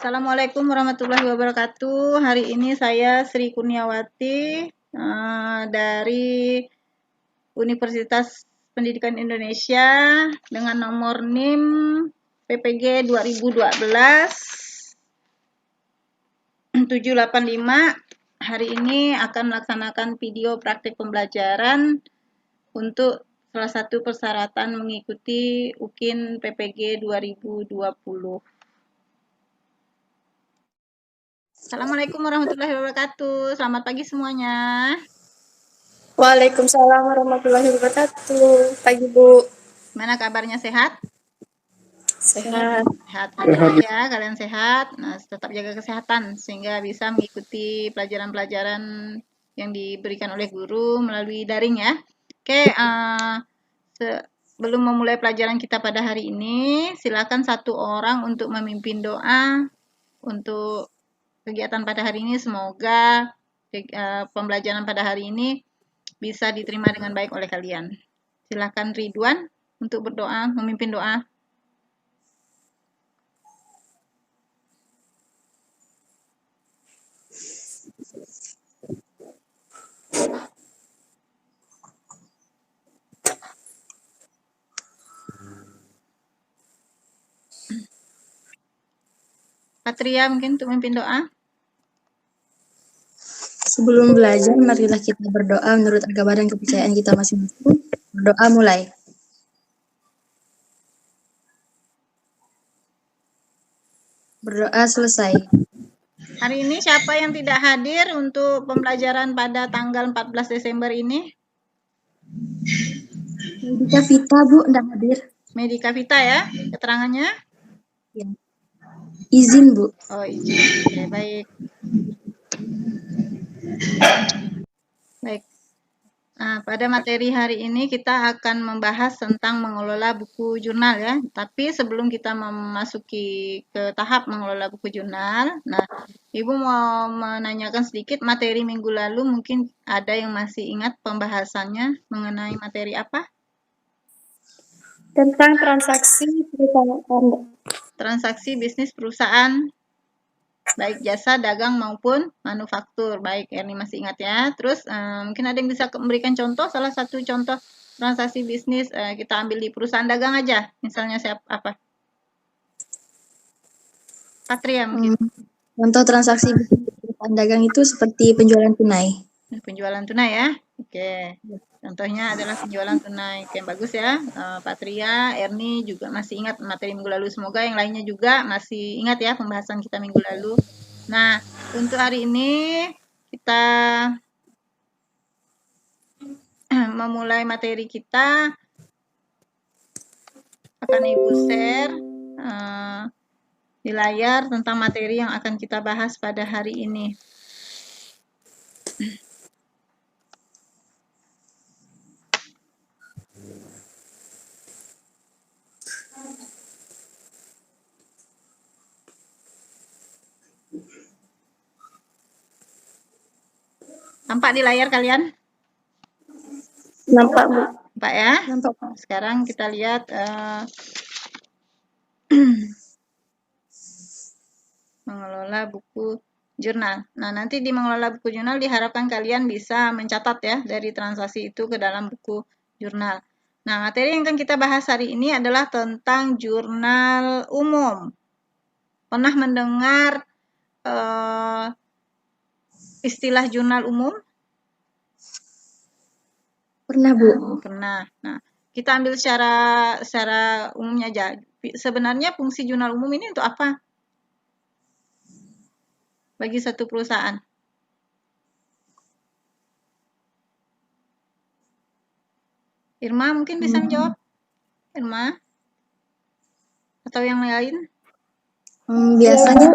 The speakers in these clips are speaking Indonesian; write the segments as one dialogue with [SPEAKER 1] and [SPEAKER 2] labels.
[SPEAKER 1] Assalamualaikum warahmatullahi wabarakatuh. Hari ini saya Sri Kurniawati dari Universitas Pendidikan Indonesia dengan nomor NIM PPG 2012-785. Hari ini akan melaksanakan video praktik pembelajaran untuk salah satu persyaratan mengikuti UKIN PPG 2020. Assalamualaikum warahmatullahi wabarakatuh. Selamat pagi semuanya.
[SPEAKER 2] Waalaikumsalam warahmatullahi wabarakatuh. Pagi Bu.
[SPEAKER 1] Gimana kabarnya, sehat?
[SPEAKER 2] Sehat.
[SPEAKER 1] Sehat ya, kalian sehat. Nah, tetap jaga kesehatan sehingga bisa mengikuti pelajaran-pelajaran yang diberikan oleh guru melalui daring ya. Oke, sebelum memulai pelajaran kita pada hari ini, silakan satu orang untuk memimpin doa untuk kegiatan pada hari ini. Semoga pembelajaran pada hari ini bisa diterima dengan baik oleh kalian. Silakan Ridwan untuk berdoa, memimpin doa. Patria mungkin untuk memimpin doa.
[SPEAKER 2] Sebelum belajar, marilah kita berdoa menurut agama dan kepercayaan kita masing-masing. Berdoa mulai. Berdoa selesai.
[SPEAKER 1] Hari ini siapa yang tidak hadir untuk pembelajaran pada tanggal 14 Desember ini?
[SPEAKER 2] Medika Vita, Bu, tidak hadir.
[SPEAKER 1] Medika Vita ya, keterangannya?
[SPEAKER 2] Ya. Izin, Bu.
[SPEAKER 1] Oh, izin. Oke, baik. Baik. Nah, pada materi hari ini kita akan membahas tentang mengelola buku jurnal ya. Tapi sebelum kita memasuki ke tahap mengelola buku jurnal, nah, Ibu mau menanyakan sedikit materi minggu lalu, mungkin ada yang masih ingat pembahasannya mengenai materi apa?
[SPEAKER 2] Tentang transaksi perusahaan.
[SPEAKER 1] Transaksi bisnis perusahaan, baik jasa, dagang maupun manufaktur. Baik, Erni masih ingat ya. Terus mungkin ada yang bisa memberikan contoh, salah satu contoh transaksi bisnis kita ambil di perusahaan dagang aja. Misalnya apa? Patria mungkin.
[SPEAKER 2] Contoh transaksi perusahaan dagang itu seperti penjualan tunai.
[SPEAKER 1] Penjualan tunai ya. Oke. Contohnya adalah penjualan tunai. Oke, bagus ya. Patria, Erni juga masih ingat materi minggu lalu. Semoga yang lainnya juga masih ingat ya pembahasan kita minggu lalu. Nah, untuk hari ini kita memulai materi kita. Akan Ibu share di layar tentang materi yang akan kita bahas pada hari ini. Nampak di layar kalian?
[SPEAKER 2] Nampak, Bu.
[SPEAKER 1] Nampak ya?
[SPEAKER 2] Nampak.
[SPEAKER 1] Sekarang kita lihat mengelola buku jurnal. Nah, nanti di mengelola buku jurnal diharapkan kalian bisa mencatat ya dari transaksi itu ke dalam buku jurnal. Nah, materi yang akan kita bahas hari ini adalah tentang jurnal umum. Pernah mendengar istilah jurnal umum?
[SPEAKER 2] Pernah, Bu.
[SPEAKER 1] Pernah. Nah, kita ambil secara umumnya aja. Sebenarnya fungsi jurnal umum ini untuk apa? Bagi satu perusahaan. Irma mungkin bisa menjawab? Irma? Atau yang lain?
[SPEAKER 2] Biasanya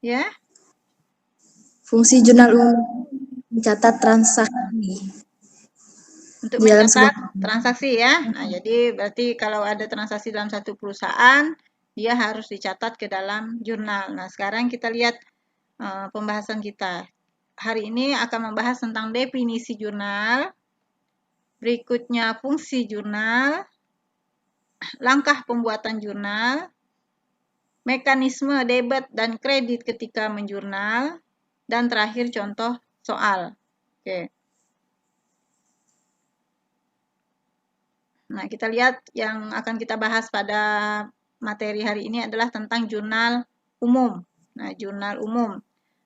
[SPEAKER 1] Ya?
[SPEAKER 2] fungsi jurnal umum mencatat transaksi.
[SPEAKER 1] Untuk
[SPEAKER 2] Di dalam
[SPEAKER 1] mencatat
[SPEAKER 2] sebuah
[SPEAKER 1] transaksi ya. Nah, jadi berarti kalau ada transaksi dalam satu perusahaan, dia harus dicatat ke dalam jurnal. Nah, sekarang kita lihat pembahasan kita. Hari ini akan membahas tentang definisi jurnal, berikutnya fungsi jurnal, langkah pembuatan jurnal, mekanisme debit dan kredit ketika menjurnal, dan terakhir contoh soal. Oke. Nah, kita lihat yang akan kita bahas pada materi hari ini adalah tentang jurnal umum. Nah, jurnal umum.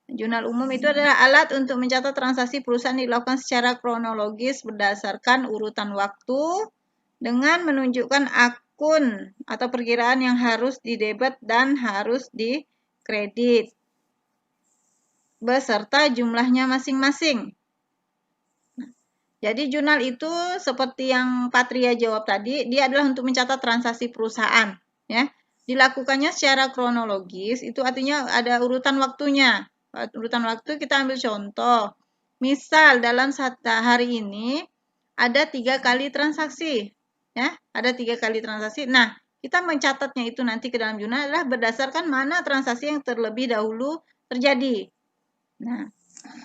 [SPEAKER 1] Jurnal umum itu adalah alat untuk mencatat transaksi perusahaan dilakukan secara kronologis berdasarkan urutan waktu dengan menunjukkan akun atau perkiraan yang harus didebet dan harus dikredit beserta jumlahnya masing-masing. Jadi jurnal itu seperti yang Patria jawab tadi, dia adalah untuk mencatat transaksi perusahaan, ya. Dilakukannya secara kronologis, itu artinya ada urutan waktunya. Urutan waktu kita ambil contoh. Misal dalam hari ini ada 3 kali transaksi, ya. Ada 3 kali transaksi. Nah, kita mencatatnya itu nanti ke dalam jurnal adalah berdasarkan mana transaksi yang terlebih dahulu terjadi. Nah,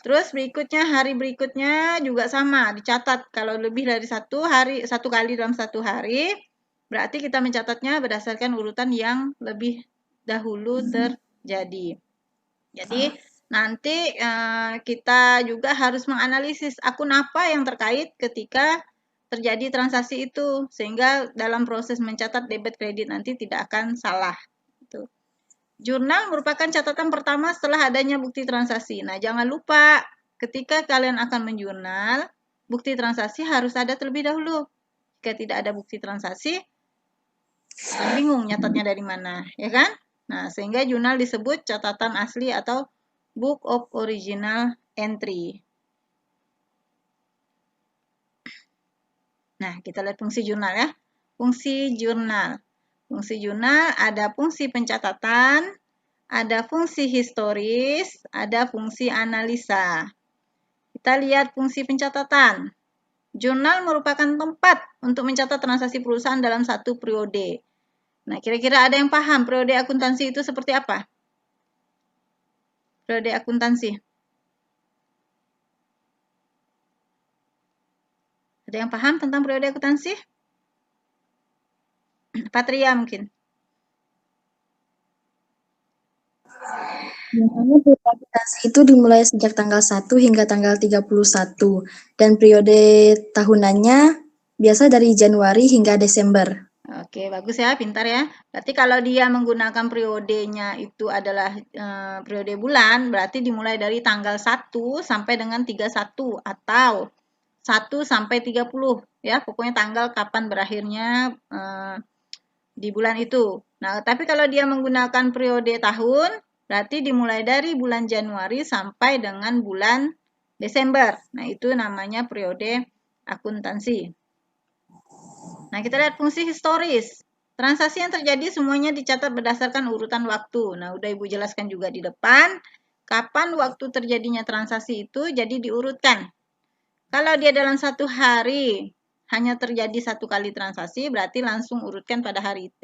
[SPEAKER 1] terus berikutnya hari berikutnya juga sama dicatat. Kalau lebih dari satu kali dalam satu hari, berarti kita mencatatnya berdasarkan urutan yang lebih dahulu terjadi. Jadi nanti kita juga harus menganalisis akun apa yang terkait ketika terjadi transaksi itu, sehingga dalam proses mencatat debit kredit nanti tidak akan salah. Gitu. Jurnal merupakan catatan pertama setelah adanya bukti transaksi. Nah, jangan lupa ketika kalian akan menjurnal, bukti transaksi harus ada terlebih dahulu. Jika tidak ada bukti transaksi, kalian bingung nyatatnya dari mana, ya kan? Nah, sehingga jurnal disebut catatan asli atau Book of Original Entry. Nah, kita lihat fungsi jurnal ya. Fungsi jurnal. Fungsi jurnal ada fungsi pencatatan, ada fungsi historis, ada fungsi analisa. Kita lihat fungsi pencatatan. Jurnal merupakan tempat untuk mencatat transaksi perusahaan dalam satu periode. Nah, kira-kira ada yang paham periode akuntansi itu seperti apa? Periode akuntansi. Ada yang paham tentang periode akuntansi? Patria mungkin.
[SPEAKER 2] Biasanya periode akuntansi itu dimulai sejak tanggal 1 hingga tanggal 31 dan periode tahunannya biasa dari Januari hingga Desember.
[SPEAKER 1] Oke, bagus ya, pintar ya. Berarti kalau dia menggunakan periodenya itu adalah periode bulan, berarti dimulai dari tanggal 1 sampai dengan 31 atau 1 sampai 30 ya. Pokoknya tanggal kapan berakhirnya di bulan itu. Nah, tapi kalau dia menggunakan periode tahun, berarti dimulai dari bulan Januari sampai dengan bulan Desember. Nah, itu namanya periode akuntansi. Nah, kita lihat fungsi historis. Transaksi yang terjadi semuanya dicatat berdasarkan urutan waktu. Nah, udah Ibu jelaskan juga di depan. Kapan waktu terjadinya transaksi itu jadi diurutkan. Kalau dia dalam satu hari hanya terjadi satu kali transaksi, berarti langsung urutkan pada hari,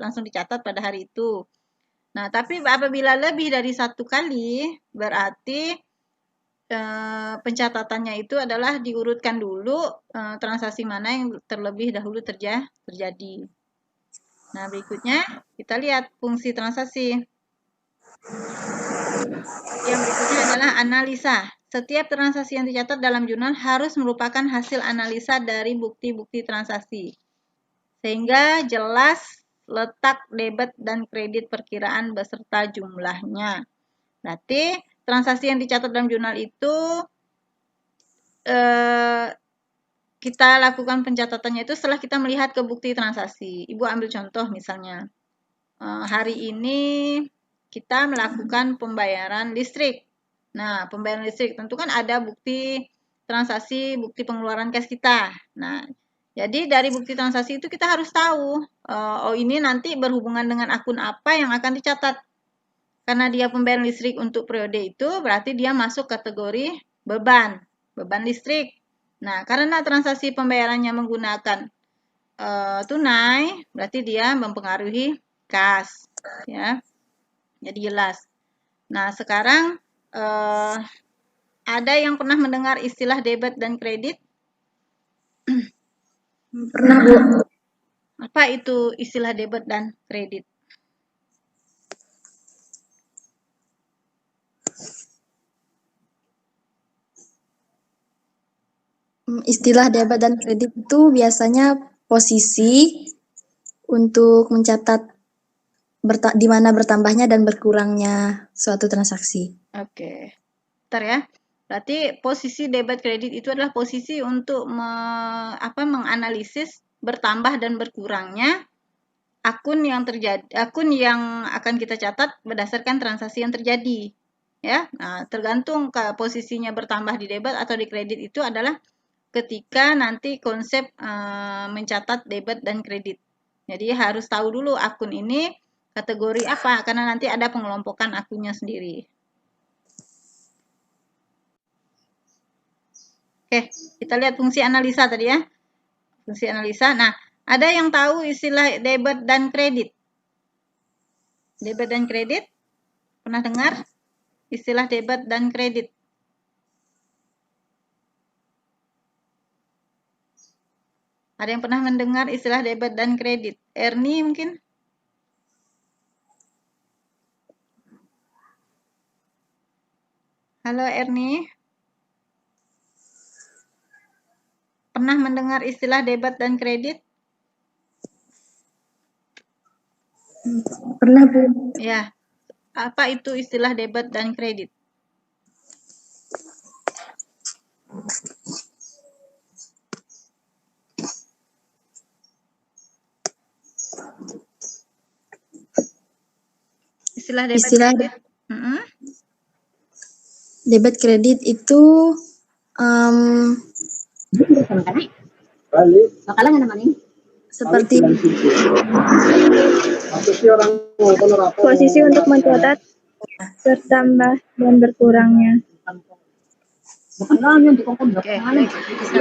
[SPEAKER 1] langsung dicatat pada hari itu. Nah, tapi apabila lebih dari satu kali, berarti pencatatannya itu adalah diurutkan dulu transaksi mana yang terlebih dahulu terjadi. Nah, berikutnya kita lihat fungsi transaksi. Yang berikutnya adalah analisa. Setiap transaksi yang dicatat dalam jurnal harus merupakan hasil analisa dari bukti-bukti transaksi. Sehingga jelas letak debit dan kredit perkiraan beserta jumlahnya. Berarti transaksi yang dicatat dalam jurnal itu kita lakukan pencatatannya itu setelah kita melihat ke bukti transaksi. Ibu ambil contoh misalnya, hari ini kita melakukan pembayaran listrik. Nah, pembayaran listrik tentu kan ada bukti transaksi, bukti pengeluaran cash kita. Nah, jadi dari bukti transaksi itu kita harus tahu, oh ini nanti berhubungan dengan akun apa yang akan dicatat. Karena dia pembayaran listrik untuk periode itu, berarti dia masuk kategori beban listrik. Nah, karena transaksi pembayarannya menggunakan tunai, berarti dia mempengaruhi kas, ya. Jadi jelas. Nah, sekarang ada yang pernah mendengar istilah debit dan kredit?
[SPEAKER 2] Pernah, Bu.
[SPEAKER 1] Apa itu istilah debit dan kredit?
[SPEAKER 2] Istilah debit dan kredit itu biasanya posisi untuk mencatat di mana bertambahnya dan berkurangnya suatu transaksi.
[SPEAKER 1] Oke. Bentar ya. Berarti posisi debit kredit itu adalah posisi untuk menganalisis bertambah dan berkurangnya akun yang akan kita catat berdasarkan transaksi yang terjadi. Ya. Nah, tergantung ke posisinya bertambah di debit atau di kredit itu adalah ketika nanti konsep mencatat debit dan kredit. Jadi harus tahu dulu akun ini kategori apa, karena nanti ada pengelompokan akunnya sendiri. Oke, kita lihat fungsi analisa tadi ya. Fungsi analisa. Nah, ada yang tahu istilah debit dan kredit? Debit dan kredit? Pernah dengar istilah debit dan kredit? Ada yang pernah mendengar istilah debit dan kredit? Ernie mungkin? Halo Ernie. Pernah mendengar istilah debit dan kredit?
[SPEAKER 2] Pernah, Bu.
[SPEAKER 1] Ya. Apa itu istilah debit dan kredit? Istilah debit kredit?
[SPEAKER 2] Debit kredit itu seperti
[SPEAKER 3] posisi untuk mencatat bertambah dan berkurangnya.
[SPEAKER 1] Oke, baik. Posisi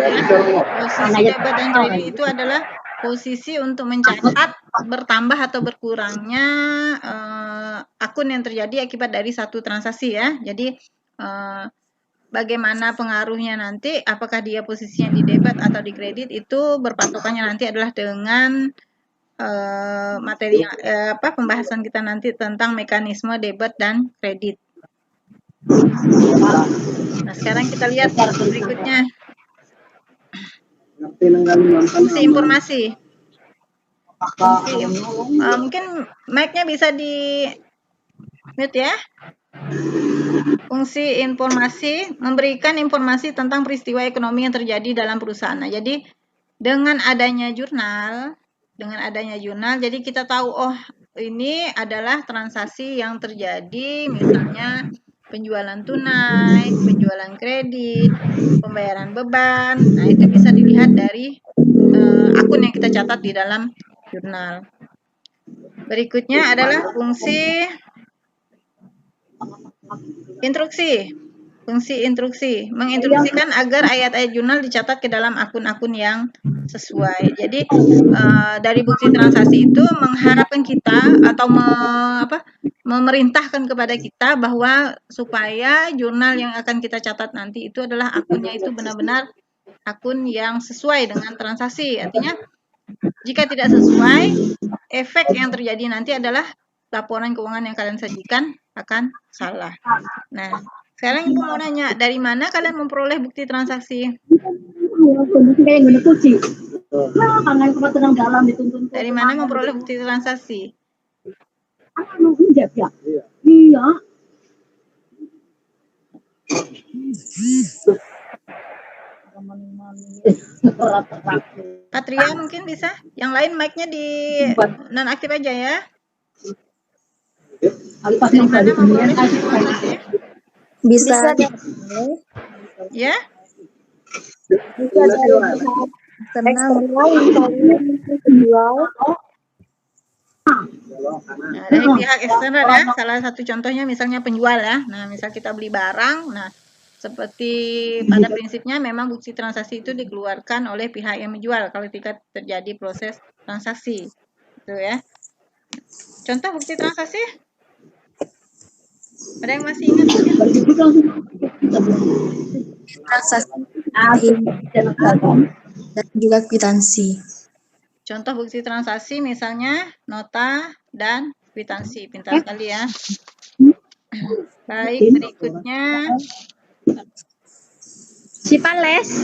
[SPEAKER 1] debit dan kredit itu adalah posisi untuk mencatat bertambah atau berkurangnya akun yang terjadi akibat dari satu transaksi ya. Jadi bagaimana pengaruhnya nanti, apakah dia posisinya di debit atau di kredit itu berpatokannya nanti adalah dengan materi pembahasan kita nanti tentang mekanisme debit dan kredit. Nah, sekarang kita lihat berikutnya. Fungsi informasi. Mungkin mic-nya bisa di mute ya. Fungsi informasi, memberikan informasi tentang peristiwa ekonomi yang terjadi dalam perusahaan. Nah, jadi dengan adanya jurnal, jadi kita tahu, oh ini adalah transaksi yang terjadi, misalnya penjualan tunai, penjualan kredit, pembayaran beban. Nah, itu bisa dilihat dari akun yang kita catat di dalam jurnal. Berikutnya adalah fungsi instruksi. Fungsi instruksi, menginstruksikan agar ayat-ayat jurnal dicatat ke dalam akun-akun yang sesuai. Jadi dari bukti transaksi itu mengharapkan kita atau memerintahkan kepada kita bahwa supaya jurnal yang akan kita catat nanti itu adalah akunnya itu benar-benar akun yang sesuai dengan transaksi. Artinya jika tidak sesuai, efek yang terjadi nanti adalah laporan keuangan yang kalian sajikan akan salah. Nah, sekarang Ibu mau nanya, dari mana kalian memperoleh bukti transaksi? Dari mana memperoleh bukti transaksi?
[SPEAKER 3] Iya.
[SPEAKER 1] Patria mungkin bisa? Yang lain mic-nya di nonaktif aja ya. Dari mana memperoleh bukti transaksi?
[SPEAKER 2] bisa
[SPEAKER 1] Ya?
[SPEAKER 3] Bisa dari eksternal yang kalian jual.
[SPEAKER 1] Nah, dari pihak eksternal ya, salah satu contohnya misalnya penjual ya. Nah, misal kita beli barang, nah seperti pada prinsipnya memang bukti transaksi itu dikeluarkan oleh pihak yang menjual kalau tidak terjadi proses transaksi. Itu ya. Contoh bukti transaksi? Ada yang masih ingat mungkin?
[SPEAKER 2] transaksi dan juga kwitansi.
[SPEAKER 1] Contoh bukti transaksi misalnya nota dan kwitansi. Pintar sekali ya. Baik, berikutnya
[SPEAKER 3] Si Pales.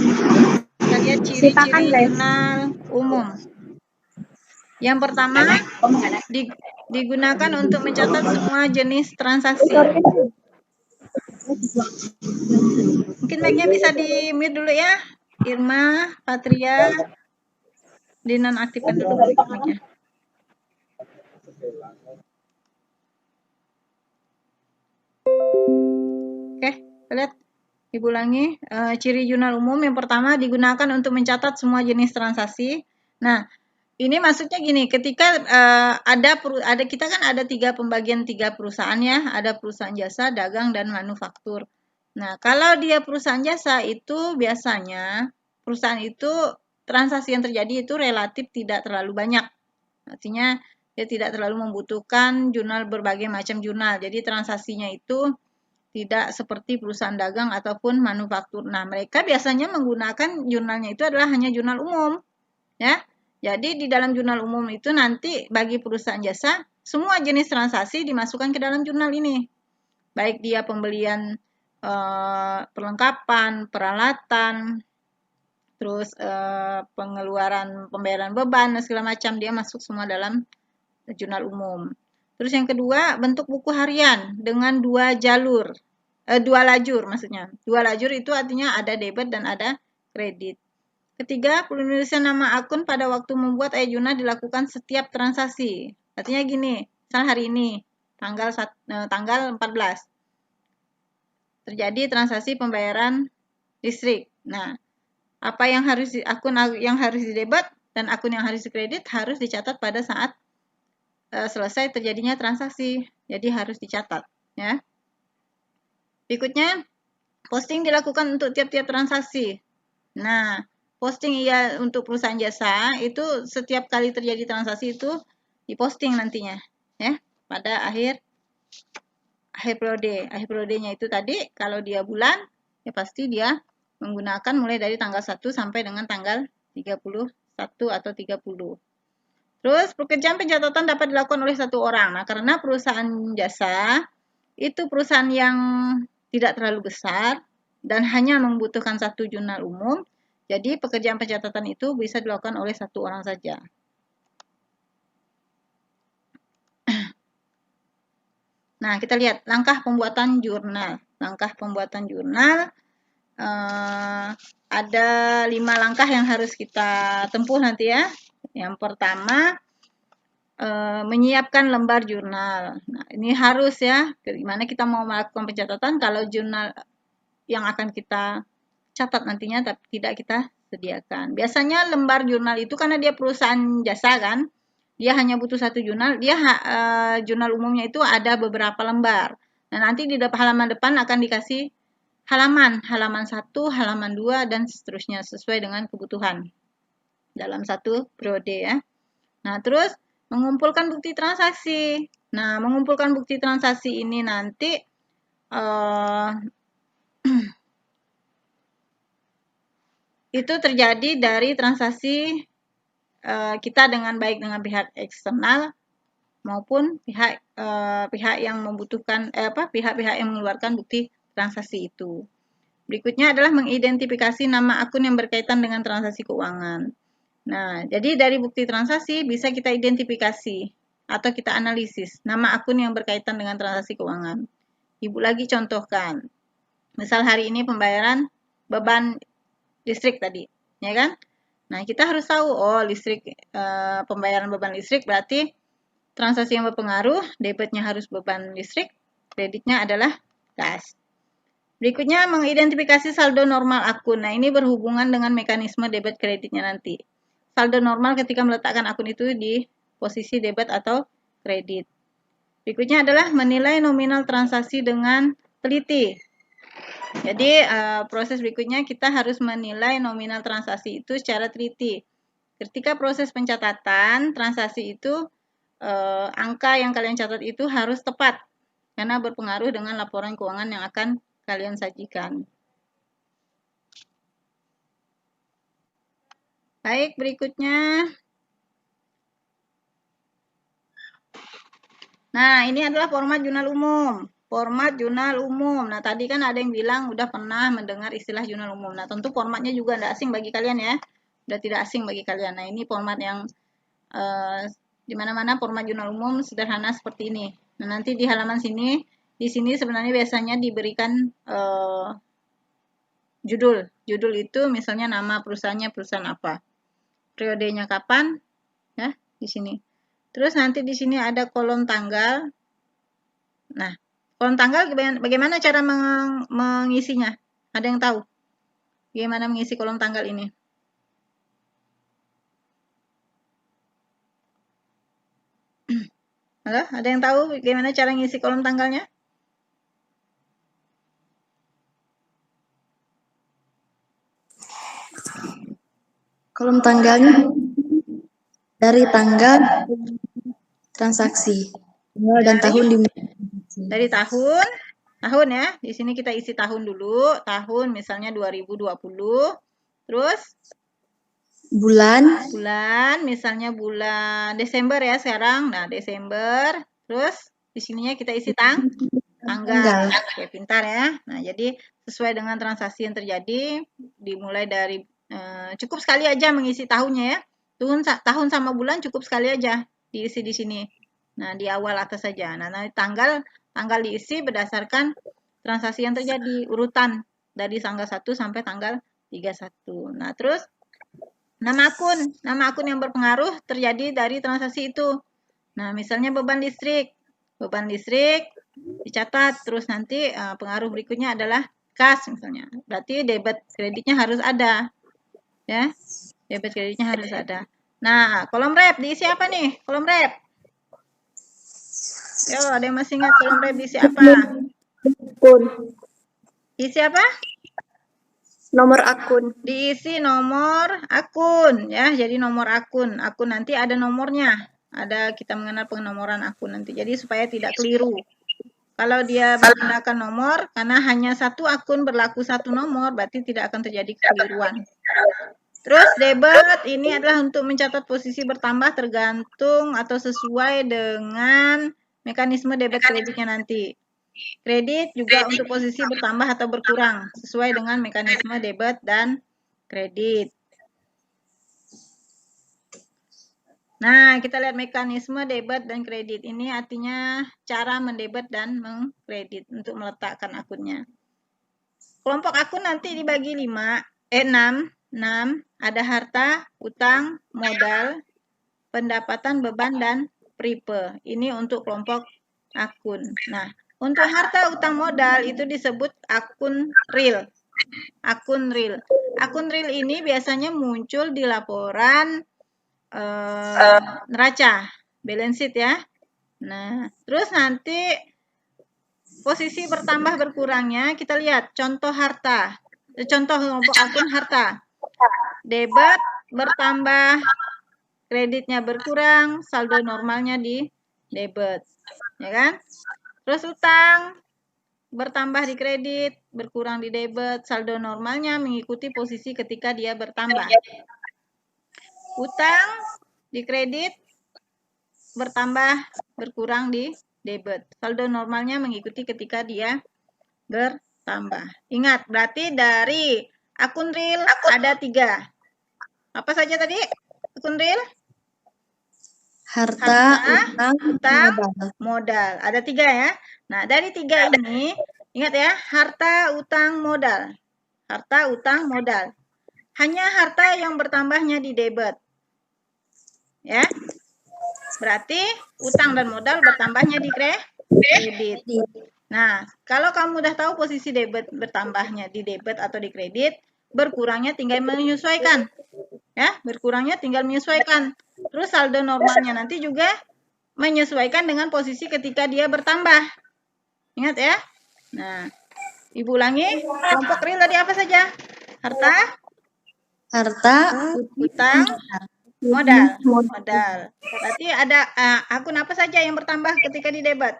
[SPEAKER 1] lihat
[SPEAKER 3] Sipakan,
[SPEAKER 1] ciri-ciri
[SPEAKER 3] Les.
[SPEAKER 1] jurnal umum. Yang pertama, digunakan untuk mencatat semua jenis transaksi. Mungkin mic-nya bisa di-mute dulu ya. Irma, Patria, dinonaktifkan dulu mic-nya. Oke, lihat. Ibu ulangi, ciri jurnal umum yang pertama digunakan untuk mencatat semua jenis transaksi. Nah, ini maksudnya gini, ketika kita kan ada pembagian tiga perusahaan ya, ada perusahaan jasa, dagang, dan manufaktur. Nah, kalau dia perusahaan jasa itu biasanya perusahaan itu transaksi yang terjadi itu relatif tidak terlalu banyak. Artinya dia tidak terlalu membutuhkan berbagai macam jurnal. Jadi transaksinya itu tidak seperti perusahaan dagang ataupun manufaktur. Nah, mereka biasanya menggunakan jurnalnya itu adalah hanya jurnal umum. Ya. Jadi di dalam jurnal umum itu nanti bagi perusahaan jasa, semua jenis transaksi dimasukkan ke dalam jurnal ini. Baik dia pembelian perlengkapan, peralatan, terus pengeluaran pembayaran beban dan segala macam, dia masuk semua dalam jurnal umum. Terus yang kedua, bentuk buku harian dengan dua lajur maksudnya. Dua lajur itu artinya ada debit dan ada kredit. Ketiga, penulisan nama akun pada waktu membuat e-jurnal dilakukan setiap transaksi. Artinya gini, misal hari ini tanggal 14 terjadi transaksi pembayaran listrik. Nah, apa yang akun yang harus didebit dan akun yang harus dikredit harus dicatat pada saat selesai terjadinya transaksi. Jadi harus dicatat, ya. Berikutnya, posting dilakukan untuk tiap-tiap transaksi. Nah, posting untuk perusahaan jasa itu setiap kali terjadi transaksi itu diposting nantinya, ya, pada akhir periode. Akhir periodenya itu tadi kalau dia bulan, ya pasti dia menggunakan mulai dari tanggal 1 sampai dengan tanggal 31 atau 30. Terus pekerjaan pencatatan dapat dilakukan oleh satu orang. Nah, karena perusahaan jasa itu perusahaan yang tidak terlalu besar dan hanya membutuhkan satu jurnal umum, jadi pekerjaan pencatatan itu bisa dilakukan oleh satu orang saja. Nah, kita lihat langkah pembuatan jurnal. Langkah pembuatan jurnal ada 5 langkah yang harus kita tempuh nanti ya. Yang pertama, menyiapkan lembar jurnal. Nah, ini harus ya, gimana kita mau melakukan pencatatan kalau jurnal yang akan kita catat nantinya tapi tidak kita sediakan. Biasanya lembar jurnal itu karena dia perusahaan jasa kan, dia hanya butuh satu jurnal, jurnal umumnya itu ada beberapa lembar. Nah, nanti di halaman depan akan dikasih halaman 1, halaman 2, dan seterusnya sesuai dengan kebutuhan dalam satu periode ya. Nah, terus mengumpulkan bukti transaksi. Nah, mengumpulkan bukti transaksi ini nanti itu terjadi dari transaksi kita baik dengan pihak eksternal maupun pihak yang membutuhkan pihak-pihak yang mengeluarkan bukti transaksi itu. Berikutnya adalah mengidentifikasi nama akun yang berkaitan dengan transaksi keuangan. Nah, jadi dari bukti transaksi bisa kita identifikasi atau kita analisis nama akun yang berkaitan dengan transaksi keuangan. Ibu lagi contohkan. Misal hari ini pembayaran beban listrik tadi, ya kan? Nah, kita harus tahu, pembayaran beban listrik berarti transaksi yang berpengaruh, debitnya harus beban listrik, kreditnya adalah gas. Berikutnya, mengidentifikasi saldo normal akun. Nah, ini berhubungan dengan mekanisme debit kreditnya nanti. Saldo normal ketika meletakkan akun itu di posisi debit atau kredit. Berikutnya adalah menilai nominal transaksi dengan teliti. Jadi proses berikutnya kita harus menilai nominal transaksi itu secara teliti. Ketika proses pencatatan transaksi itu angka yang kalian catat itu harus tepat karena berpengaruh dengan laporan keuangan yang akan kalian sajikan. Baik, berikutnya. Nah, ini adalah format jurnal umum. format jurnal umum. Nah, tadi kan ada yang bilang udah pernah mendengar istilah jurnal umum. Nah, tentu formatnya juga tidak asing bagi kalian ya. Udah tidak asing bagi kalian. Nah, ini format yang di mana-mana format jurnal umum sederhana seperti ini. Nah, nanti di halaman sini, di sini sebenarnya biasanya diberikan judul. Judul itu misalnya nama perusahaannya perusahaan apa. Periodenya kapan? Ya, di sini. Terus nanti di sini ada kolom tanggal. Nah, kolom tanggal bagaimana cara mengisinya? Ada yang tahu? Bagaimana mengisi kolom tanggal ini? Halo, ada yang tahu bagaimana cara mengisi kolom tanggalnya?
[SPEAKER 2] Kolom tanggalnya dari tanggal transaksi, tanggal dan tahun dimulai.
[SPEAKER 1] Dari tahun ya. Di sini kita isi tahun dulu, tahun misalnya 2020. Terus
[SPEAKER 2] bulan,
[SPEAKER 1] misalnya bulan Desember ya sekarang. Nah, Desember. Terus di sininya kita isi tanggal. Oke, pintar ya. Nah, jadi sesuai dengan transaksi yang terjadi, dimulai dari cukup sekali aja mengisi tahunnya ya. Tahun sama bulan cukup sekali aja diisi di sini. Nah, di awal atas saja. Nah, tanggal diisi berdasarkan transaksi yang terjadi, urutan dari tanggal 1 sampai tanggal 31. Nah, terus nama akun yang berpengaruh terjadi dari transaksi itu. Nah, misalnya beban listrik dicatat, terus nanti pengaruh berikutnya adalah kas misalnya. Berarti debit kreditnya harus ada. Ya. Debit kreditnya harus ada. Nah, kolom rep diisi apa nih? Kolom rep. Yo, ada yang masih ingat kolom rep diisi apa?
[SPEAKER 3] Akun.
[SPEAKER 1] Isi apa?
[SPEAKER 3] Nomor akun.
[SPEAKER 1] Diisi nomor akun ya. Jadi nomor akun. Akun nanti ada nomornya. Ada kita mengenal penomoran akun nanti. Jadi supaya tidak keliru. Kalau dia menggunakan nomor, karena hanya satu akun berlaku satu nomor, berarti tidak akan terjadi kekeliruan. Terus debit ini adalah untuk mencatat posisi bertambah tergantung atau sesuai dengan mekanisme debit kreditnya nanti. Kredit juga untuk posisi bertambah atau berkurang sesuai dengan mekanisme debit dan kredit. Nah, kita lihat mekanisme debit dan kredit. Ini artinya cara mendebit dan mengkredit untuk meletakkan akunnya. Kelompok akun nanti dibagi 6. Ada harta, utang, modal, pendapatan, beban, dan pripe. Ini untuk kelompok akun. Nah, untuk harta, utang, modal itu disebut akun real. Akun real. Akun real ini biasanya muncul di laporan neraca, balance sheet ya. Nah, terus nanti posisi bertambah berkurangnya kita lihat contoh harta. Contoh kelompok akun harta. Debit bertambah, kreditnya berkurang, saldo normalnya di debit. Ya kan? Terus utang bertambah di kredit, berkurang di debit, saldo normalnya mengikuti posisi ketika dia bertambah. Utang di kredit bertambah, berkurang di debit. Saldo normalnya mengikuti ketika dia bertambah. Ingat, berarti dari akun real ada 3. Apa saja tadi? Akun real?
[SPEAKER 2] harta, utang,
[SPEAKER 1] modal. Ada 3 ya. Nah, dari 3 ini, ingat ya, harta, utang, modal. Harta, utang, modal. Hanya harta yang bertambahnya di debit. Ya. Berarti utang dan modal bertambahnya di kredit. Nah, kalau kamu udah tahu posisi debit bertambahnya di debit atau di kredit, berkurangnya tinggal menyesuaikan. Ya, berkurangnya tinggal menyesuaikan. Terus saldo normalnya nanti juga menyesuaikan dengan posisi ketika dia bertambah. Ingat ya. Nah, Ibu ulangi, kelompok real tadi apa saja? Harta, utang, modal. Berarti ada akun apa saja yang bertambah ketika di debit?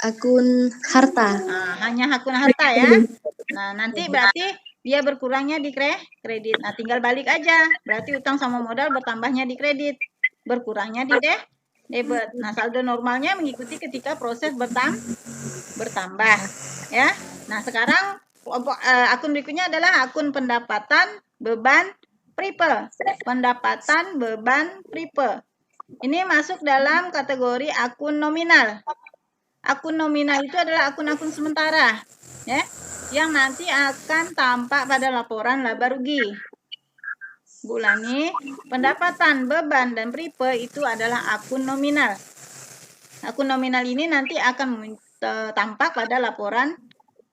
[SPEAKER 2] Akun harta.
[SPEAKER 1] Nah, hanya akun harta ya. Nah, nanti berarti dia berkurangnya di kredit. Nah, tinggal balik aja. Berarti utang sama modal bertambahnya di kredit. Berkurangnya di debit. Nah, saldo normalnya mengikuti ketika proses bertambah, ya. Nah, sekarang akun berikutnya adalah akun pendapatan, beban, pripe. Pendapatan, beban, pripe. Ini masuk dalam kategori akun nominal. Akun nominal itu adalah akun-akun sementara, ya, yang nanti akan tampak pada laporan laba rugi. Ulangi, pendapatan, beban, dan pripe itu adalah akun nominal. Akun nominal ini nanti akan tampak pada laporan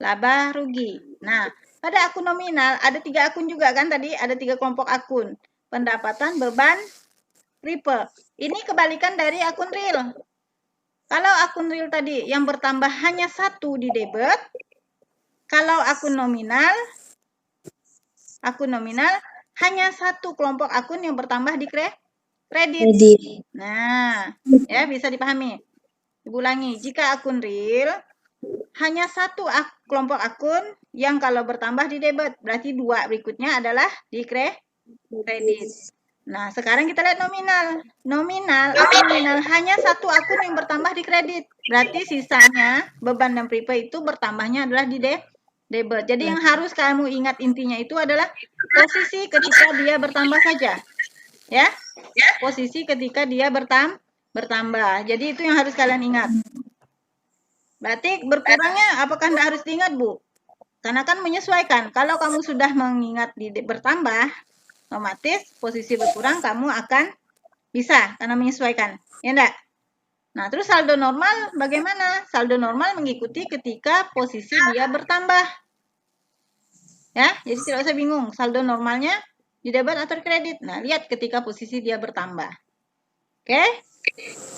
[SPEAKER 1] laba rugi. Nah, pada akun nominal ada 3 akun juga kan tadi, ada 3 kelompok akun. Pendapatan, beban, pripe. Ini kebalikan dari akun real. Kalau akun real tadi yang bertambah hanya 1 di debit, kalau akun nominal hanya 1 kelompok akun yang bertambah di kredit. Nah, ya bisa dipahami. Ibu ulangi, jika akun real hanya 1 kelompok akun yang kalau bertambah di debit, berarti 2 berikutnya adalah di kredit. Nah, sekarang kita lihat nominal. Akun nominal hanya 1 akun yang bertambah di kredit. Berarti sisanya beban dan pripe itu bertambahnya adalah di debit. Jadi yang harus kamu ingat intinya itu adalah posisi ketika dia bertambah saja. Ya. Posisi ketika dia bertambah. Jadi itu yang harus kalian ingat. Berarti berkurangnya apakah tidak harus diingat, Bu? Karena kan menyesuaikan. Kalau kamu sudah mengingat di bertambah, otomatis posisi berkurang kamu akan bisa karena menyesuaikan. Ya enggak? Nah, terus saldo normal bagaimana? Saldo normal mengikuti ketika posisi dia bertambah. Ya, jadi tidak usah bingung. Saldo normalnya di debit atau kredit. Nah, lihat ketika posisi dia bertambah. Oke?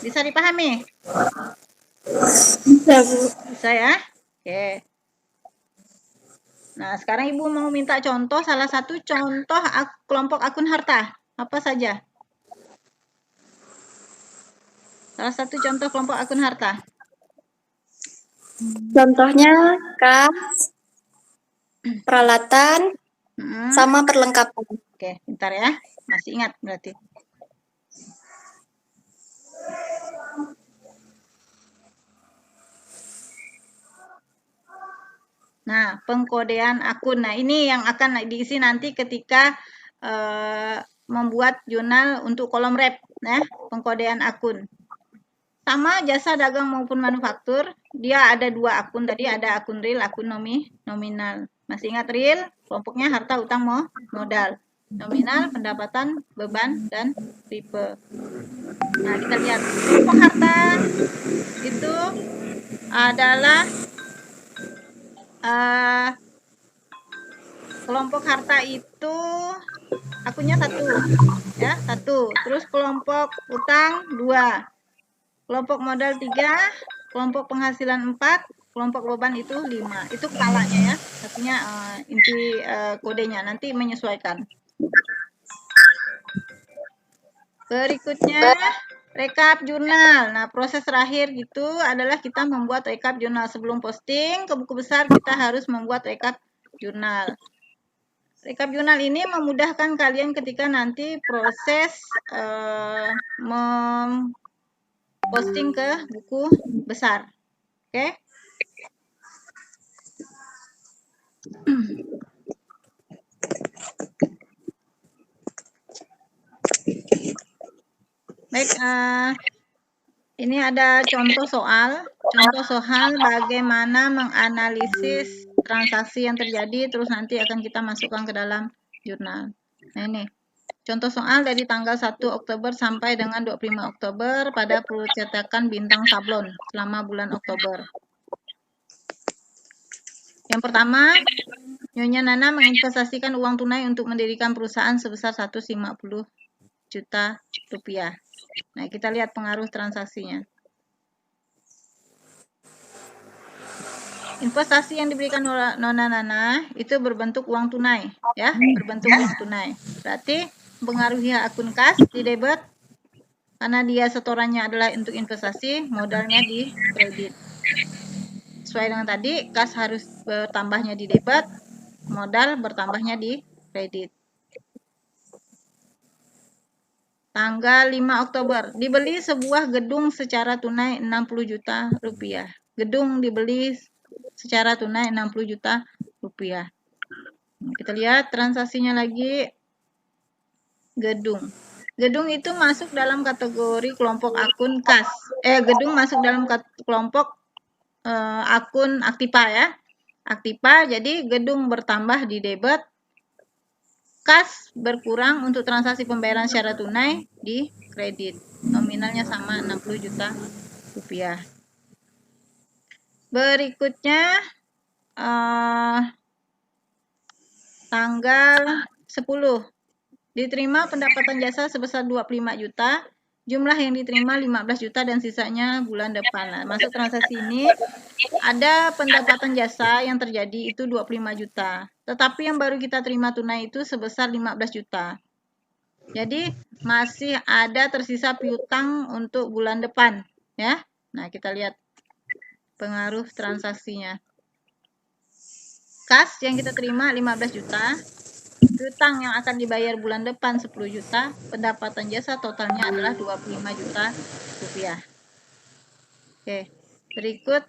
[SPEAKER 1] Bisa dipahami?
[SPEAKER 3] Bisa, Bu.
[SPEAKER 1] Bisa ya? Oke. Nah, sekarang Ibu mau minta contoh, salah satu contoh kelompok akun harta. Apa saja? Salah satu contoh kelompok akun harta.
[SPEAKER 3] Contohnya kas, peralatan, sama perlengkapan.
[SPEAKER 1] Oke, bentar ya. Masih ingat berarti. Nah, pengkodean akun. Nah, ini yang akan diisi nanti ketika membuat jurnal untuk kolom rep, ya, pengkodean akun. Sama jasa dagang maupun manufaktur, dia ada 2 akun tadi, ada akun real, akun nominal. Masih ingat real? Kelompoknya harta, utang, modal. Nominal, pendapatan, beban, dan pripe. Nah, kita lihat. Kelompok harta itu adalah kelompok harta itu akunnya 1, ya, 1. Terus kelompok utang 2, kelompok modal 3, kelompok penghasilan 4, kelompok beban itu 5. Itu skalanya ya, artinya inti kodenya nanti menyesuaikan. Berikutnya rekap jurnal. Nah, proses terakhir gitu adalah kita membuat rekap jurnal. Sebelum posting ke buku besar, kita harus membuat rekap jurnal. Rekap jurnal ini memudahkan kalian ketika nanti proses posting ke buku besar. Oke? Baik, ini ada contoh soal bagaimana menganalisis transaksi yang terjadi, terus nanti akan kita masukkan ke dalam jurnal. Nah, ini contoh soal dari tanggal 1 Oktober sampai dengan 25 Oktober pada percetakan bintang sablon selama bulan Oktober. Yang pertama, Nyonya Nana menginvestasikan uang tunai untuk mendirikan perusahaan sebesar 150 juta rupiah. Nah, kita lihat pengaruh transaksinya. Investasi yang diberikan Nona Nana itu berbentuk uang tunai, ya, berbentuk uang tunai. Berarti mempengaruhi akun kas di debit karena dia setorannya adalah untuk investasi, modalnya di kredit. Sesuai dengan tadi, kas harus bertambahnya di debit, modal bertambahnya di kredit. tanggal 5 Oktober. Dibeli sebuah gedung secara tunai 60 juta rupiah. Gedung dibeli secara tunai 60 juta rupiah. Kita lihat transaksinya lagi. Gedung. Gedung itu masuk dalam kategori kelompok akun kas. Gedung masuk dalam kelompok akun Aktipa ya. Aktipa, jadi gedung bertambah di debit, kas berkurang untuk transaksi pembayaran secara tunai di kredit. Nominalnya sama 60 juta rupiah. Berikutnya tanggal 10. Diterima pendapatan jasa sebesar 25 juta, jumlah yang diterima 15 juta dan sisanya bulan depan. Nah, masuk transaksi ini ada pendapatan jasa yang terjadi itu 25 juta. Tetapi yang baru kita terima tunai itu sebesar 15 juta. Jadi masih ada tersisa piutang untuk bulan depan, ya. Nah, kita lihat pengaruh transaksinya. Kas yang kita terima 15 juta. Piutang yang akan dibayar bulan depan 10 juta, pendapatan jasa totalnya adalah 25 juta rupiah. Oke, berikut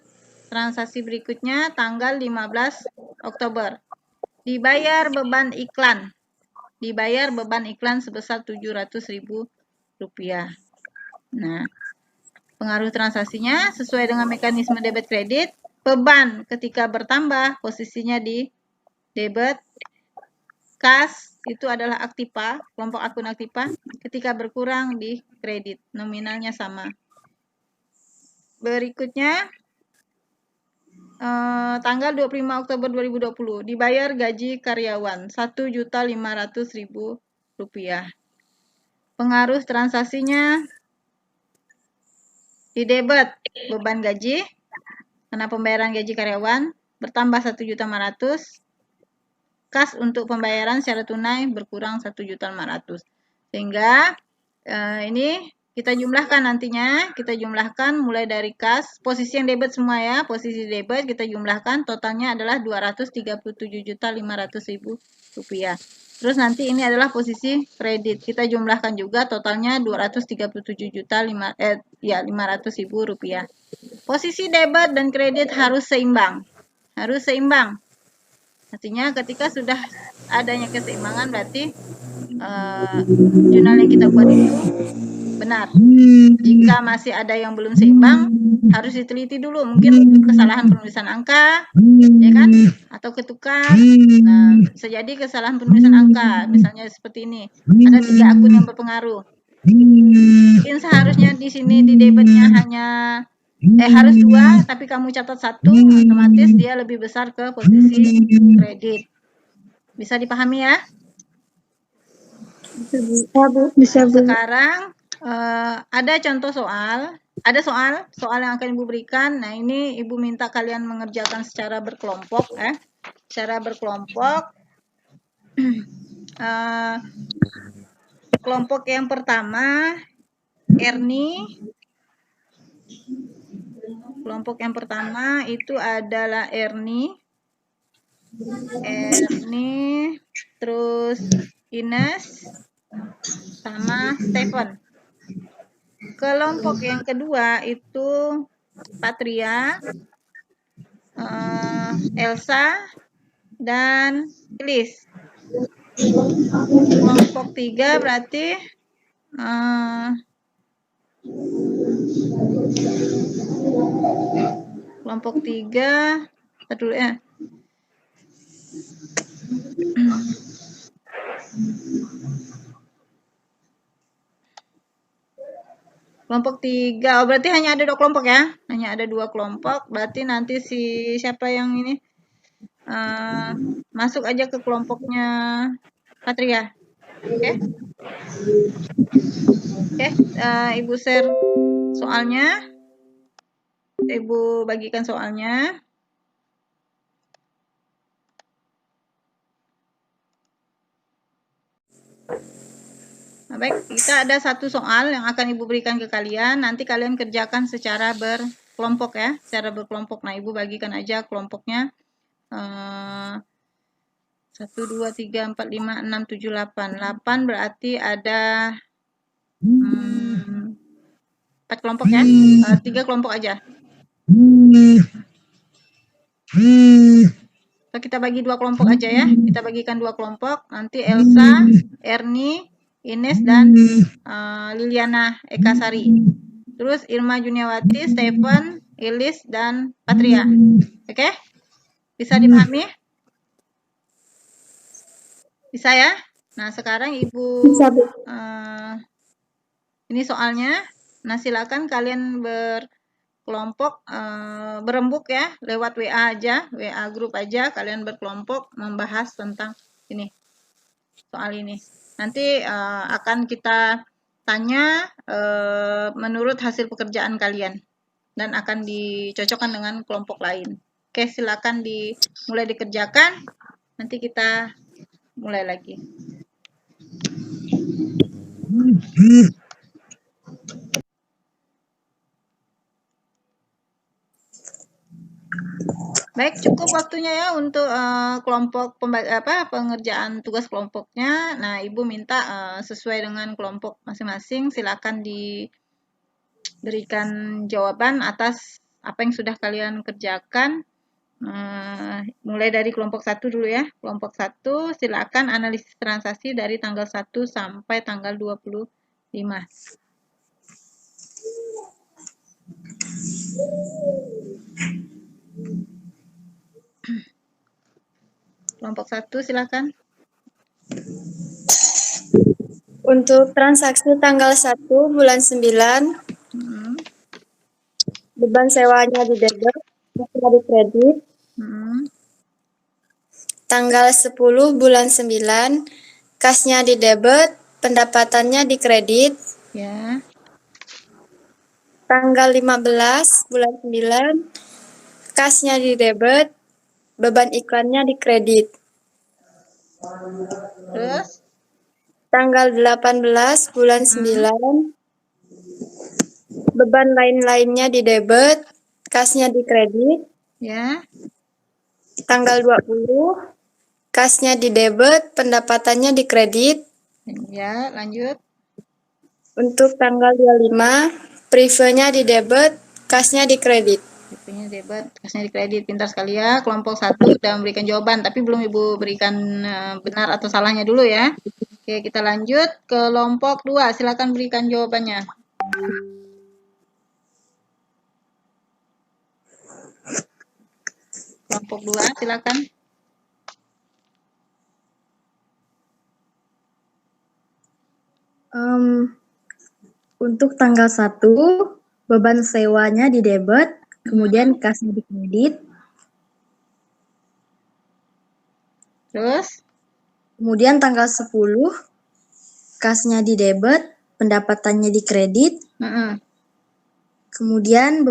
[SPEAKER 1] transaksi berikutnya tanggal 15 Oktober. Dibayar beban iklan. Dibayar beban iklan sebesar 700.000 rupiah. Nah, pengaruh transaksinya sesuai dengan mekanisme debit kredit, beban ketika bertambah posisinya di debit, kas itu adalah Aktipa, kelompok akun Aktipa, ketika berkurang di kredit, nominalnya sama. Berikutnya, tanggal 25 Oktober 2020, dibayar gaji karyawan 1.500.000 rupiah. Pengaruh transaksinya di debit, beban gaji, karena pembayaran gaji karyawan, bertambah 1.500.000, kas untuk pembayaran secara tunai berkurang 1.500.000. Sehingga ini kita jumlahkan nantinya, kita jumlahkan mulai dari kas, posisi yang debit semua ya, posisi debit kita jumlahkan, totalnya adalah 237.500.000 rupiah. Terus nanti ini adalah posisi kredit, kita jumlahkan juga totalnya 237.500.000 rupiah. Posisi debit dan kredit harus seimbang, Artinya ketika sudah adanya keseimbangan berarti jurnal yang kita buat itu benar. Jika masih ada yang belum seimbang, harus diteliti dulu. Mungkin kesalahan penulisan angka, ya kan? Atau ketukar. Nah, bisa jadi kesalahan penulisan angka. Misalnya seperti ini. Ada 3 akun yang berpengaruh. Mungkin seharusnya di sini di debitnya hanya harus 2, tapi kamu catat 1, otomatis dia lebih besar ke posisi kredit. Bisa dipahami ya?
[SPEAKER 2] Bisa, Bu.
[SPEAKER 1] Sekarang ada contoh soal, ada soal yang akan Ibu berikan. Nah, ini Ibu minta kalian mengerjakan secara berkelompok ya. Secara berkelompok. Kelompok yang pertama Erni. Kelompok yang pertama itu adalah Erni, terus Ines, sama Stephen. Kelompok yang kedua itu Patria, Elsa, dan Elis. Kelompok 3 berarti kelompok 3, dulu ya. Kelompok 3, berarti hanya ada 2 kelompok ya. Hanya ada 2 kelompok, berarti nanti siapa yang ini masuk aja ke kelompoknya Patria. Oke. Ibu share soalnya. Ibu bagikan soalnya. Nah, baik, kita ada satu soal yang akan Ibu berikan ke kalian. Nanti kalian kerjakan secara berkelompok ya, secara berkelompok. Nah, Ibu bagikan aja kelompoknya. 1, 2, 3, 4, 5, 6, 7, 8. 8 berarti ada 8 berarti 4 kelompok ya, 3 kelompok aja. So, kita bagi 2 kelompok aja ya, kita bagikan 2 kelompok, nanti Elsa, Erni, Ines, dan Liliana Ekasari. Terus Irma Juniawati, Stephen, Ilis, dan Patria. Oke? Bisa dipahami? Bisa ya? Nah, sekarang Ibu,
[SPEAKER 3] Bisa, Bu.
[SPEAKER 1] ini soalnya. Nah, silakan kalian berkelompok, berembuk ya, lewat WA aja, WA grup aja, kalian berkelompok membahas tentang ini, soal ini. Nanti akan kita tanya menurut hasil pekerjaan kalian dan akan dicocokkan dengan kelompok lain. Oke, silakan mulai dikerjakan. Nanti kita mulai lagi. Baik, cukup waktunya ya untuk kelompok pengerjaan tugas kelompoknya. Nah, Ibu minta sesuai dengan kelompok masing-masing, silakan diberikan jawaban atas apa yang sudah kalian kerjakan. Mulai dari kelompok 1 dulu ya. Kelompok 1 silakan analisis transaksi dari tanggal 1 sampai tanggal 25. Kelompok 1 silakan.
[SPEAKER 3] Untuk transaksi tanggal 1 bulan 9, beban sewanya di debit, kasnya di kredit. Tanggal 10 bulan 9, kasnya di debit, pendapatannya di kredit.
[SPEAKER 1] Ya.
[SPEAKER 3] Tanggal 15 bulan 9, kasnya di debit, beban iklannya di kredit.
[SPEAKER 1] Terus?
[SPEAKER 3] Tanggal 18 bulan 9, beban lain-lainnya di debit, kasnya di kredit.
[SPEAKER 1] Ya.
[SPEAKER 3] Tanggal 20, kasnya di debit, pendapatannya di kredit.
[SPEAKER 1] Ya, lanjut.
[SPEAKER 3] Untuk tanggal 25, preview-nya di debit, kasnya di kredit.
[SPEAKER 1] Preview-nya debit, kasnya di kredit. Pintar sekali ya. Kelompok 1 sudah memberikan jawaban, tapi belum Ibu berikan benar atau salahnya dulu ya. Oke, kita lanjut. Kelompok 2, silakan berikan jawabannya. Kelompok 2, silakan.
[SPEAKER 2] Untuk tanggal 1, beban sewanya di debit, kemudian kasnya di kredit.
[SPEAKER 1] Terus?
[SPEAKER 2] Kemudian tanggal 10, kasnya di debit, pendapatannya di kredit. Kemudian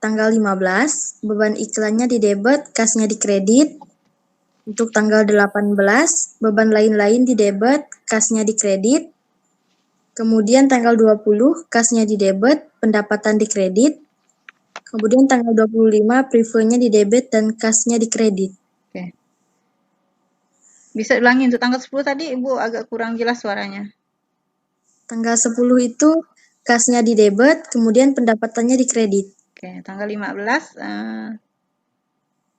[SPEAKER 2] tanggal 15, beban iklannya di debit, kasnya di kredit. Untuk tanggal 18, beban lain-lain di debit, kasnya di kredit. Kemudian tanggal 20, kasnya di debit, pendapatan di kredit. Kemudian tanggal 25, preview-nya di debit dan kasnya di kredit.
[SPEAKER 1] Oke. Bisa ulangi untuk tanggal 10 tadi, Ibu agak kurang jelas suaranya.
[SPEAKER 2] Tanggal 10 itu kasnya di debit, kemudian pendapatannya di kredit.
[SPEAKER 1] Oke, tanggal 15.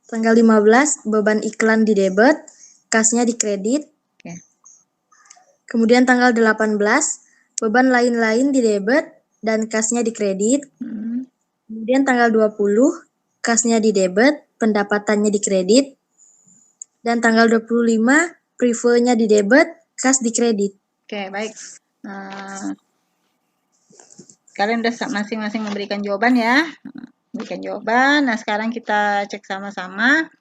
[SPEAKER 2] Tanggal 15, beban iklan di debit, kasnya di kredit.
[SPEAKER 1] Oke.
[SPEAKER 2] Kemudian tanggal 18, beban lain-lain di debit dan kasnya di kredit. Kemudian tanggal 20, kasnya di debit, pendapatannya di kredit. Dan tanggal 25, preview-nya di debit, kas di kredit.
[SPEAKER 1] Oke, baik. Kalian udah masing-masing memberikan jawaban ya. Memberikan jawaban. Nah, sekarang kita cek sama-sama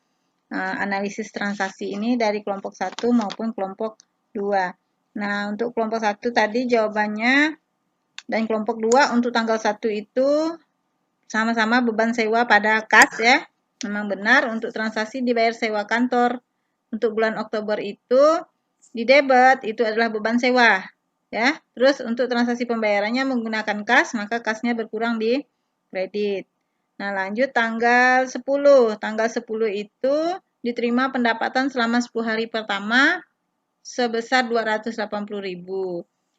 [SPEAKER 1] analisis transaksi ini dari kelompok 1 maupun kelompok 2. Nah, untuk kelompok 1 tadi jawabannya, dan kelompok 2 untuk tanggal 1 itu sama-sama beban sewa pada kas ya. Memang benar untuk transaksi dibayar sewa kantor. Untuk bulan Oktober itu di debit itu adalah beban sewa ya. Terus untuk transaksi pembayarannya menggunakan kas, maka kasnya berkurang di kredit. Nah, lanjut tanggal 10. Tanggal 10 itu diterima pendapatan selama 10 hari pertama sebesar 280.000.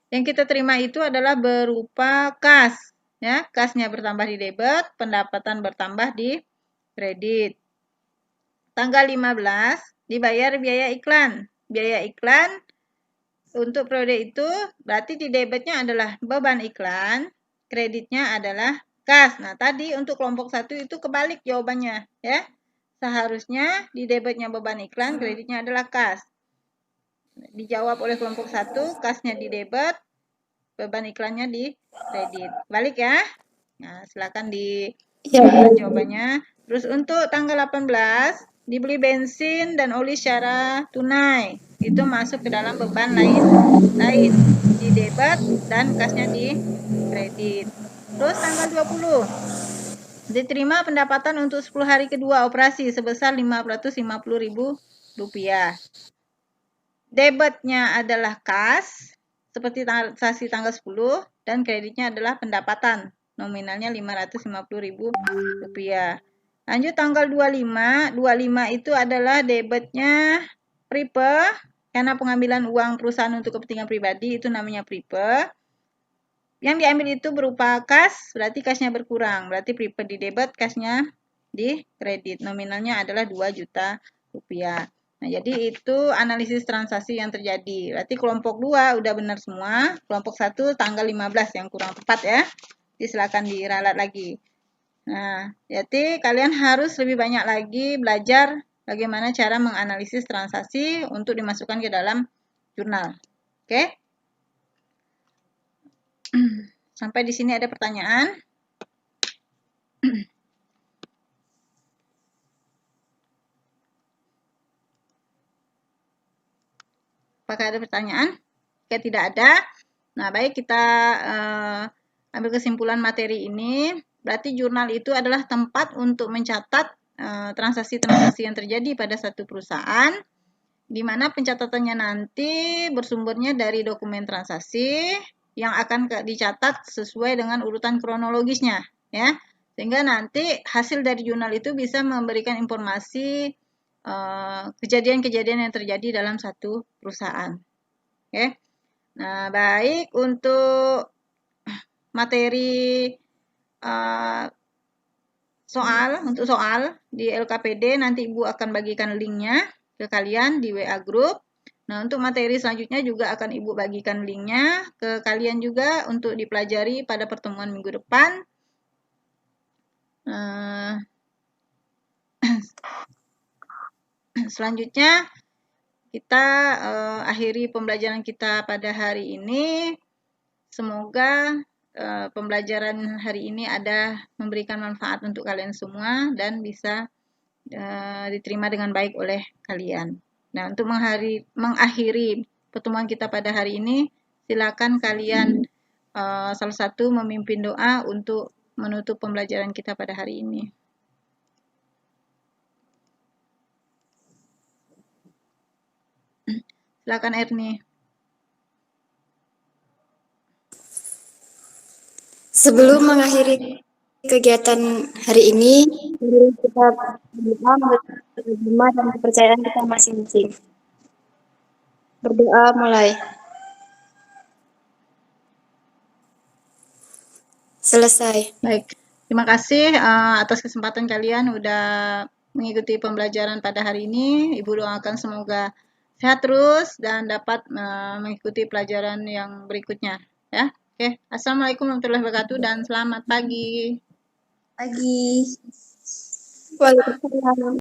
[SPEAKER 1] Yang kita terima itu adalah berupa kas, ya. Kasnya bertambah di debit, pendapatan bertambah di kredit. Tanggal 15 dibayar biaya iklan. Biaya iklan untuk periode itu berarti di debitnya adalah beban iklan, kreditnya adalah kas. Nah, tadi untuk kelompok 1 itu kebalik jawabannya, ya. Seharusnya di debitnya beban iklan, kreditnya adalah kas. Dijawab oleh kelompok 1, kasnya di debit, beban iklannya di kredit. Balik ya. Nah, silakan di jawabannya. Terus untuk tanggal 18 dibeli bensin dan oli secara tunai. Itu masuk ke dalam beban lain di debit dan kasnya di kredit. Terus tanggal 20 diterima pendapatan untuk 10 hari kedua operasi sebesar Rp550.000. Debitnya adalah kas seperti transaksi tanggal 10 dan kreditnya adalah pendapatan nominalnya Rp550.000. Lanjut tanggal 25, 25 itu adalah debitnya prepe karena pengambilan uang perusahaan untuk kepentingan pribadi itu namanya prepe. Yang diambil itu berupa kas, berarti kasnya berkurang, berarti prepe di debit, kasnya di kredit. Nominalnya adalah Rp2 juta. Nah, jadi itu analisis transaksi yang terjadi. Berarti kelompok 2 udah benar semua, kelompok 1 tanggal 15 yang kurang tepat ya. Jadi silakan diralat lagi. Nah, jadi kalian harus lebih banyak lagi belajar bagaimana cara menganalisis transaksi untuk dimasukkan ke dalam jurnal. Oke? Sampai di sini ada pertanyaan? Apakah ada pertanyaan? Jika tidak ada, nah baik kita ambil kesimpulan materi ini. Berarti jurnal itu adalah tempat untuk mencatat transaksi-transaksi yang terjadi pada satu perusahaan, di mana pencatatannya nanti bersumbernya dari dokumen transaksi yang akan dicatat sesuai dengan urutan kronologisnya, ya. Sehingga nanti hasil dari jurnal itu bisa memberikan informasi kejadian-kejadian yang terjadi dalam satu perusahaan. Oke. Nah, baik untuk materi untuk soal di LKPD nanti Ibu akan bagikan linknya ke kalian di WA Group. Nah, untuk materi selanjutnya juga akan Ibu bagikan linknya ke kalian juga untuk dipelajari pada pertemuan minggu depan. Selanjutnya kita akhiri pembelajaran kita pada hari ini. Semoga pembelajaran hari ini ada memberikan manfaat untuk kalian semua dan bisa diterima dengan baik oleh kalian. Nah, untuk mengakhiri pertemuan kita pada hari ini, silakan kalian salah satu memimpin doa untuk menutup pembelajaran kita pada hari ini. Silakan Erni.
[SPEAKER 3] Sebelum mengakhiri kegiatan hari ini, mari kita berdoa menerima dan kepercayaan kita masing-masing. Berdoa mulai. Selesai.
[SPEAKER 1] Baik, terima kasih atas kesempatan kalian udah mengikuti pembelajaran pada hari ini. Ibu doakan semoga sehat terus dan dapat mengikuti pelajaran yang berikutnya. Ya, oke. Assalamualaikum warahmatullahi wabarakatuh dan selamat pagi.
[SPEAKER 2] Pagi.
[SPEAKER 3] Waalaikumsalam.